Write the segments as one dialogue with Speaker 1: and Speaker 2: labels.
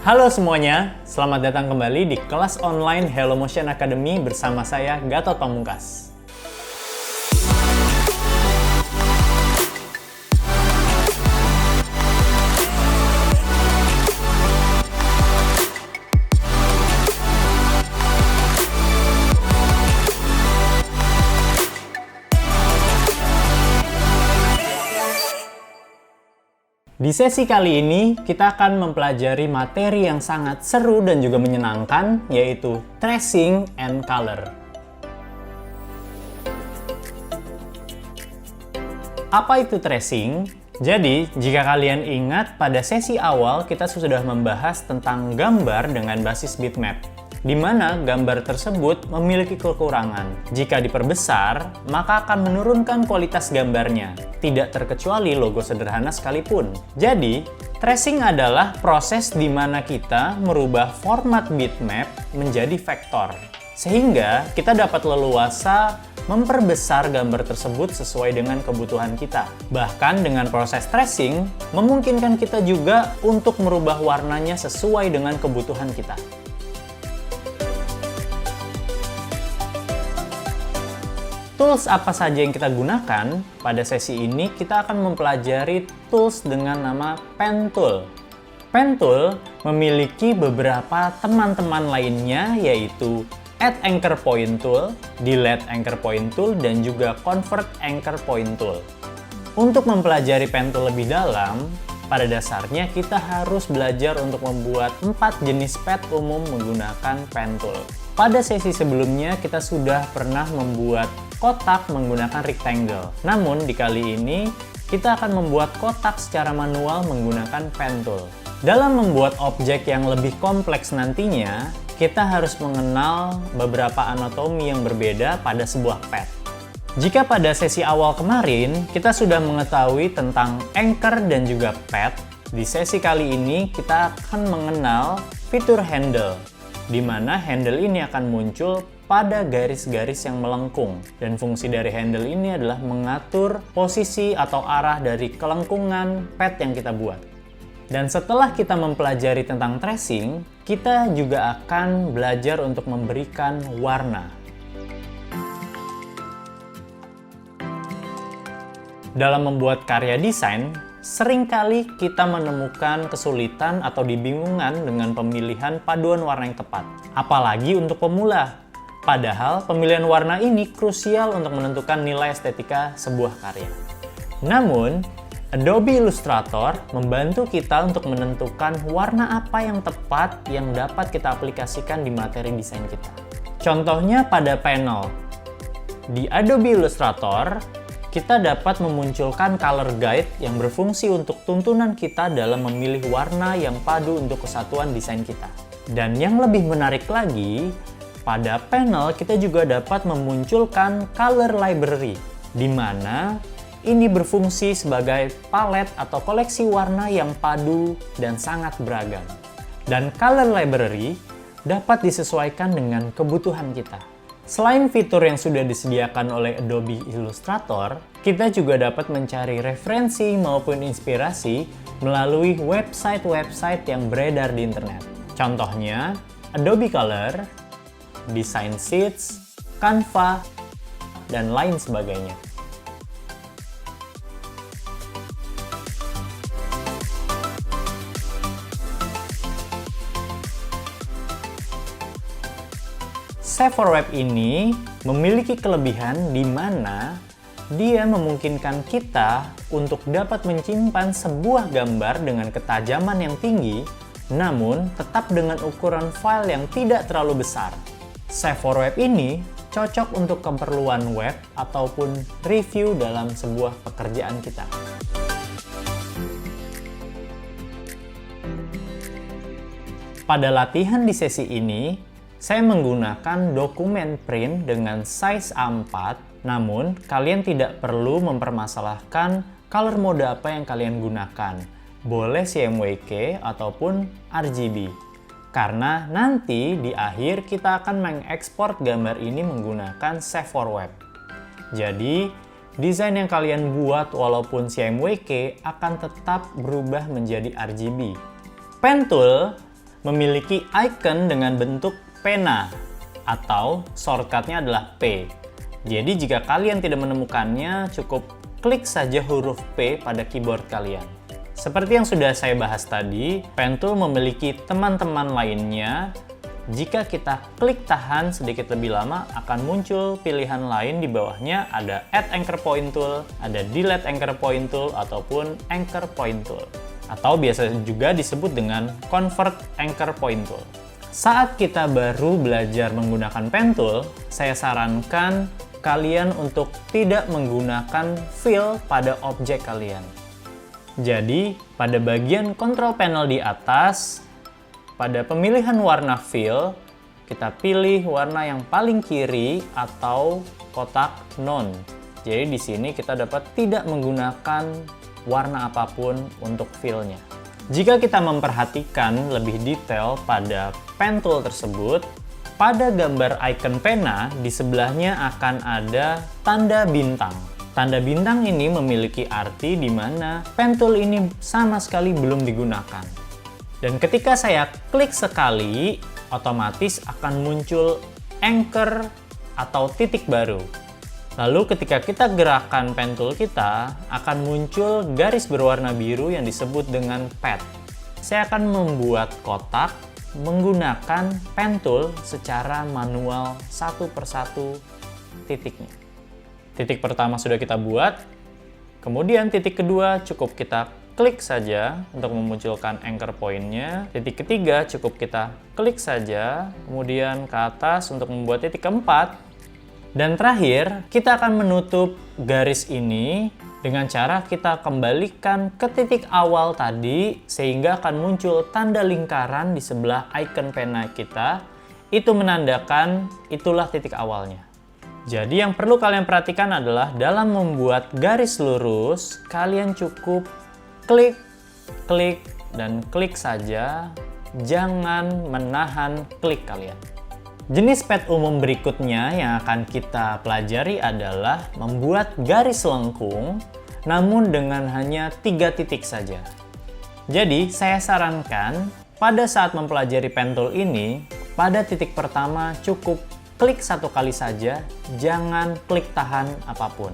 Speaker 1: Halo semuanya, selamat datang kembali di kelas online Hello Motion Academy bersama saya Gatot Pamungkas. Di sesi kali ini, kita akan mempelajari materi yang sangat seru dan juga menyenangkan, yaitu tracing and color. Apa itu tracing? Jadi, jika kalian ingat, pada sesi awal kita sudah membahas tentang gambar dengan basis bitmap, di mana gambar tersebut memiliki kekurangan. Jika diperbesar, maka akan menurunkan kualitas gambarnya, tidak terkecuali logo sederhana sekalipun. Jadi, tracing adalah proses di mana kita merubah format bitmap menjadi vektor, sehingga kita dapat leluasa memperbesar gambar tersebut sesuai dengan kebutuhan kita. Bahkan dengan proses tracing, memungkinkan kita juga untuk merubah warnanya sesuai dengan kebutuhan kita. Tools apa saja yang kita gunakan? Pada sesi ini kita akan mempelajari tools dengan nama Pen Tool. Pen Tool memiliki beberapa teman-teman lainnya, yaitu Add Anchor Point Tool, Delete Anchor Point Tool, dan juga Convert Anchor Point Tool. Untuk mempelajari Pen Tool lebih dalam, pada dasarnya kita harus belajar untuk membuat 4 jenis pad umum menggunakan Pen Tool. Pada sesi sebelumnya kita sudah pernah membuat kotak menggunakan rectangle. Namun di kali ini kita akan membuat kotak secara manual menggunakan Pen Tool. Dalam membuat objek yang lebih kompleks nantinya, kita harus mengenal beberapa anatomi yang berbeda pada sebuah pad. Jika pada sesi awal kemarin kita sudah mengetahui tentang anchor dan juga pad, di sesi kali ini kita akan mengenal fitur handle, di mana handle ini akan muncul pada garis-garis yang melengkung. Dan fungsi dari handle ini adalah mengatur posisi atau arah dari kelengkungan pad yang kita buat. Dan setelah kita mempelajari tentang tracing, kita juga akan belajar untuk memberikan warna. Dalam membuat karya desain, seringkali kita menemukan kesulitan atau dibingungkan dengan pemilihan paduan warna yang tepat. Apalagi untuk pemula. Padahal pemilihan warna ini krusial untuk menentukan nilai estetika sebuah karya. Namun, Adobe Illustrator membantu kita untuk menentukan warna apa yang tepat yang dapat kita aplikasikan di materi desain kita. Contohnya pada panel. Di Adobe Illustrator, kita dapat memunculkan color guide yang berfungsi untuk tuntunan kita dalam memilih warna yang padu untuk kesatuan desain kita. Dan yang lebih menarik lagi, pada panel kita juga dapat memunculkan color library, di mana ini berfungsi sebagai palet atau koleksi warna yang padu dan sangat beragam. Dan color library dapat disesuaikan dengan kebutuhan kita. Selain fitur yang sudah disediakan oleh Adobe Illustrator, kita juga dapat mencari referensi maupun inspirasi melalui website-website yang beredar di internet. Contohnya, Adobe Color, Design Sheets, Canva, dan lain sebagainya. Savoir Web ini memiliki kelebihan di mana dia memungkinkan kita untuk dapat menyimpan sebuah gambar dengan ketajaman yang tinggi, namun tetap dengan ukuran file yang tidak terlalu besar. Savoir Web ini cocok untuk keperluan web ataupun review dalam sebuah pekerjaan kita. Pada latihan di sesi ini, saya menggunakan dokumen print dengan size A4, namun kalian tidak perlu mempermasalahkan color mode apa yang kalian gunakan. Boleh CMYK ataupun RGB. Karena nanti di akhir kita akan mengekspor gambar ini menggunakan Savoir Web. Jadi, desain yang kalian buat walaupun CMYK akan tetap berubah menjadi RGB. Pen Tool memiliki icon dengan bentuk pena atau shortcutnya adalah P. Jadi jika kalian tidak menemukannya, cukup klik saja huruf P pada keyboard kalian. Seperti yang sudah saya bahas tadi, pen tool memiliki teman-teman lainnya. Jika kita klik tahan sedikit lebih lama, akan muncul pilihan lain di bawahnya, ada Add Anchor Point Tool, ada Delete Anchor Point Tool, ataupun Anchor Point Tool. Atau biasa juga disebut dengan Convert Anchor Point Tool. Saat kita baru belajar menggunakan pen tool, saya sarankan kalian untuk tidak menggunakan fill pada objek kalian. Jadi, pada bagian control panel di atas, pada pemilihan warna fill, kita pilih warna yang paling kiri atau kotak none. Jadi di sini kita dapat tidak menggunakan warna apapun untuk fill-nya. Jika kita memperhatikan lebih detail pada pen tool tersebut, pada gambar icon pena di sebelahnya akan ada tanda bintang. Tanda bintang ini memiliki arti di mana pen tool ini sama sekali belum digunakan. Dan ketika saya klik sekali, otomatis akan muncul anchor atau titik baru. Lalu ketika kita gerakkan pen tool kita, akan muncul garis berwarna biru yang disebut dengan pad. Saya akan membuat kotak menggunakan pen tool secara manual satu persatu titiknya. Titik pertama sudah kita buat, kemudian titik kedua cukup kita klik saja untuk memunculkan anchor point-nya. Titik ketiga cukup kita klik saja, kemudian ke atas untuk membuat titik keempat. Dan terakhir, kita akan menutup garis ini dengan cara kita kembalikan ke titik awal tadi, sehingga akan muncul tanda lingkaran di sebelah icon pena kita. Itu menandakan itulah titik awalnya. Jadi yang perlu kalian perhatikan adalah dalam membuat garis lurus, kalian cukup klik, klik, dan klik saja, jangan menahan klik kalian. Jenis pad umum berikutnya yang akan kita pelajari adalah membuat garis lengkung, namun dengan hanya 3 titik saja. Jadi, saya sarankan pada saat mempelajari pen tool ini, pada titik pertama cukup klik 1 kali saja, jangan klik tahan apapun.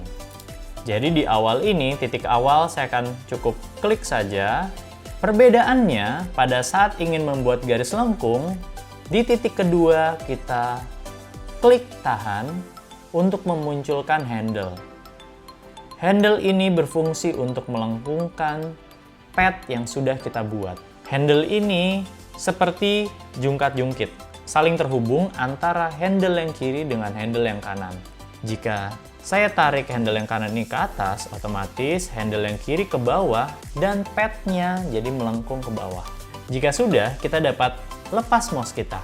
Speaker 1: Jadi di awal ini, titik awal saya akan cukup klik saja. Perbedaannya, pada saat ingin membuat garis lengkung, di titik kedua kita klik tahan untuk memunculkan handle. Handle ini berfungsi untuk melengkungkan pad yang sudah kita buat. Handle ini seperti jungkat-jungkit, saling terhubung antara handle yang kiri dengan handle yang kanan. Jika saya tarik handle yang kanan ini ke atas, otomatis handle yang kiri ke bawah dan padnya jadi melengkung ke bawah. Jika sudah, kita dapat lepas mouse kita.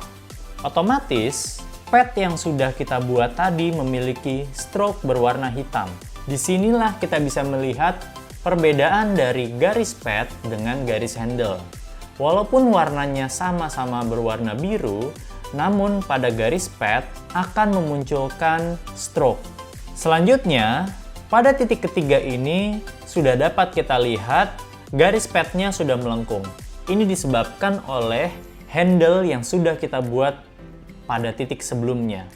Speaker 1: Otomatis, pad yang sudah kita buat tadi memiliki stroke berwarna hitam. Disinilah kita bisa melihat perbedaan dari garis pad dengan garis handle. Walaupun warnanya sama-sama berwarna biru, namun pada garis pad akan memunculkan stroke. Selanjutnya, pada titik ketiga ini sudah dapat kita lihat garis padnya sudah melengkung. Ini disebabkan oleh handle yang sudah kita buat pada titik sebelumnya.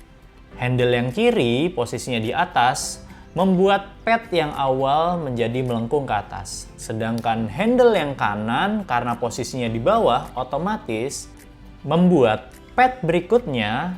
Speaker 1: Handle yang kiri posisinya di atas membuat pad yang awal menjadi melengkung ke atas. Sedangkan handle yang kanan karena posisinya di bawah otomatis membuat pad berikutnya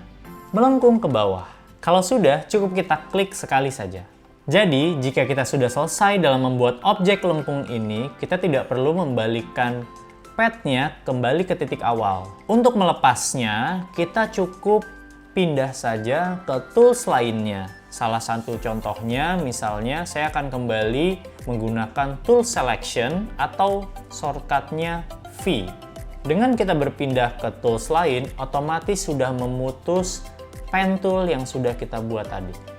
Speaker 1: melengkung ke bawah. Kalau sudah, cukup kita klik sekali saja. Jadi, jika kita sudah selesai dalam membuat objek lengkung ini, kita tidak perlu membalikkan padnya kembali ke titik awal. Untuk melepasnya, kita cukup pindah saja ke tools lainnya. Salah satu contohnya, misalnya saya akan kembali menggunakan tool selection atau shortcutnya V. Dengan kita berpindah ke tools lain, otomatis sudah memutus pen tool yang sudah kita buat tadi.